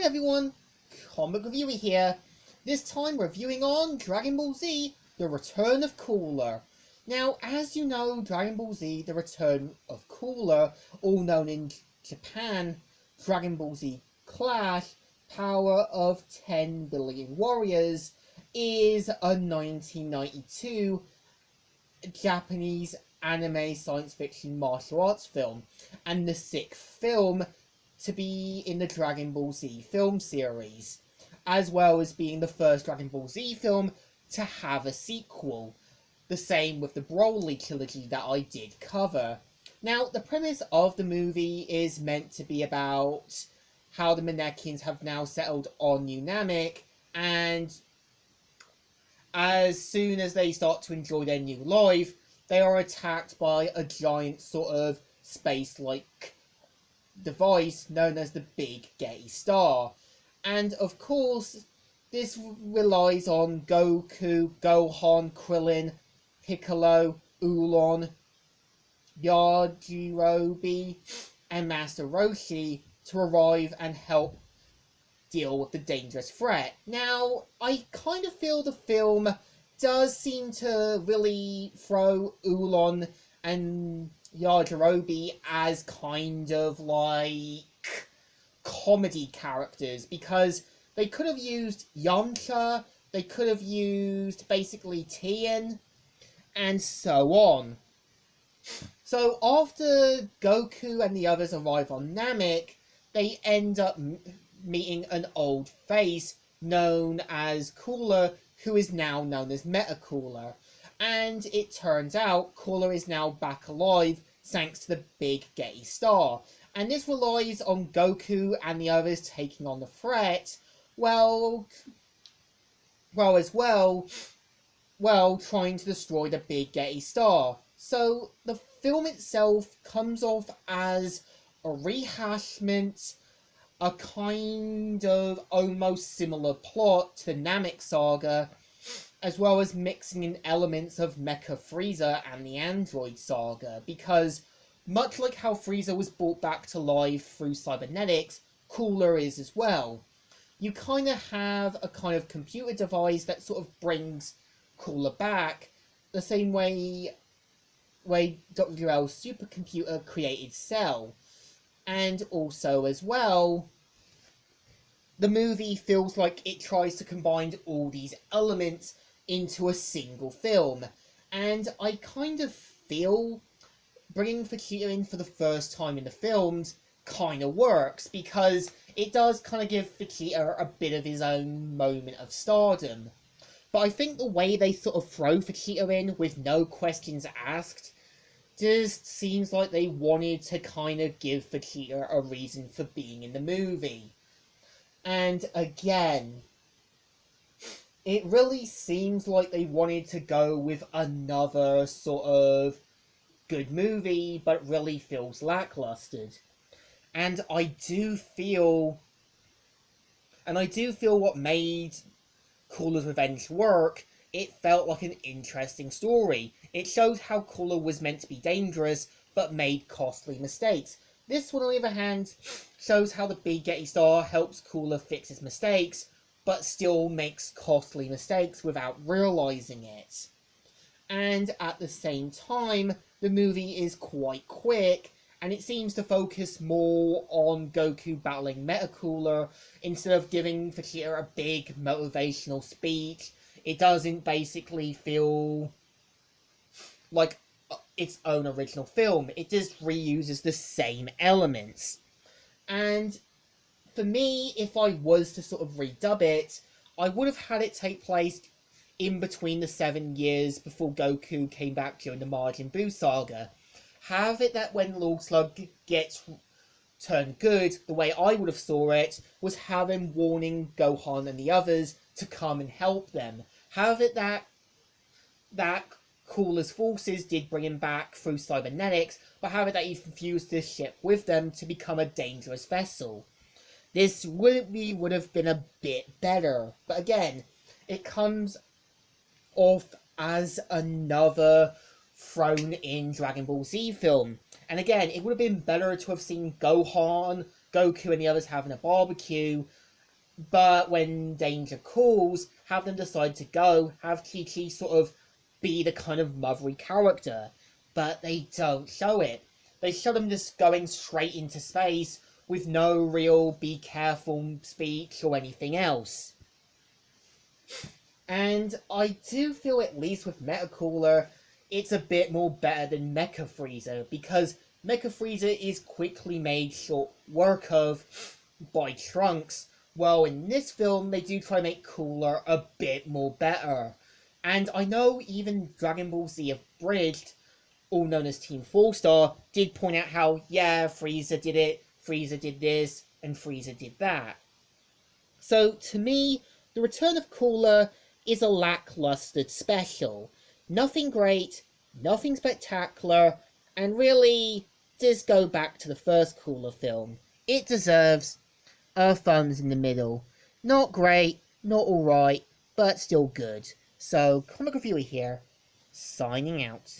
everyone, Comic Reviewer here. This time reviewing on Dragon Ball Z, The Return of Cooler. Now, as you know, Dragon Ball Z, The Return of Cooler, all known in Japan, Dragon Ball Z Clash, Power of 10 Billion Warriors, is a 1992 Japanese anime science fiction martial arts film, and the sixth film to be in the Dragon Ball Z film series, as well as being the first Dragon Ball Z film to have a sequel. The same with the Broly trilogy that I did cover. Now, the premise of the movie is meant to be about how the Namekians have now settled on New Namek, and as soon as they start to enjoy their new life, they are attacked by a giant sort of space-like device known as the Big Gay Star. And of course, this relies on Goku, Gohan, Krillin, Piccolo, Ulon, Yajirobe, and Master Roshi to arrive and help deal with the dangerous threat. Now, I kind of feel the film does seem to really throw Ulon and Yajirobe as kind of like comedy characters, because they could have used Yamcha, they could have used basically Tien, and so on. So after Goku and the others arrive on Namek, they end up meeting an old face known as Cooler, who is now known as Metacooler. And it turns out Cooler is now back alive thanks to the Big Gay Star. And this relies on Goku and the others taking on the threat, while trying to destroy the Big Gay Star. So the film itself comes off as a rehashment, a kind of almost similar plot to the Namek saga, as well as mixing in elements of Mecha Frieza and the Android saga, because much like how Frieza was brought back to life through cybernetics, Cooler is as well. You kind of have a kind of computer device that sort of brings Cooler back, the same way Dr. L's supercomputer created Cell. And also as well, the movie feels like it tries to combine all these elements into a single film. And I kind of feel bringing Vegeta in for the first time in the films kind of works, because it does kind of give Vegeta a bit of his own moment of stardom. But I think the way they sort of throw Vegeta in with no questions asked just seems like they wanted to kind of give Vegeta a reason for being in the movie. And again, it really seems like they wanted to go with another sort of good movie, but really feels lackluster. And I do feel what made Cooler's Revenge work, it felt like an interesting story. It showed how Cooler was meant to be dangerous, but made costly mistakes. This one, on the other hand, shows how the Big Gay Star helps Cooler fix his mistakes, but still makes costly mistakes without realizing it. And at the same time, the movie is quite quick, and it seems to focus more on Goku battling Metacooler instead of giving Vegeta a big motivational speech. It doesn't basically feel like its own original film. It just reuses the same elements. And for me, if I was to sort of redub it, I would have had it take place in between the 7 years before Goku came back during the Majin Buu saga. Have it that when Lord Slug gets turned good, the way I would have saw it was have him warning Gohan and the others to come and help them. Have it that Cooler's forces did bring him back through cybernetics, but have it that he fused this ship with them to become a dangerous vessel. This would have been a bit better, but again, it comes off as another thrown in Dragon Ball Z film. And again, it would have been better to have seen Gohan, Goku, and the others having a barbecue, But when danger calls, have them decide to go, have Chi-Chi sort of be the kind of mothery character. But they don't show it. They show them just going straight into space with no real be careful speech or anything else. And I do feel, at least with Metacooler, it's a bit more better than Mecha Frieza, because Mecha Frieza is quickly made short work of by Trunks. Well, in this film, they do try to make Cooler a bit more better. And I know even Dragon Ball Z Abridged, all known as Team 4-Star, did point out how, yeah, Frieza did it, Frieza did this, and Frieza did that. So, to me, The Return of Cooler is a lackluster special. Nothing great, nothing spectacular, and really, just go back to the first Cooler film. It deserves a thumbs in the middle. Not great, not alright, but still good. So, Comic Reviewer here, signing out.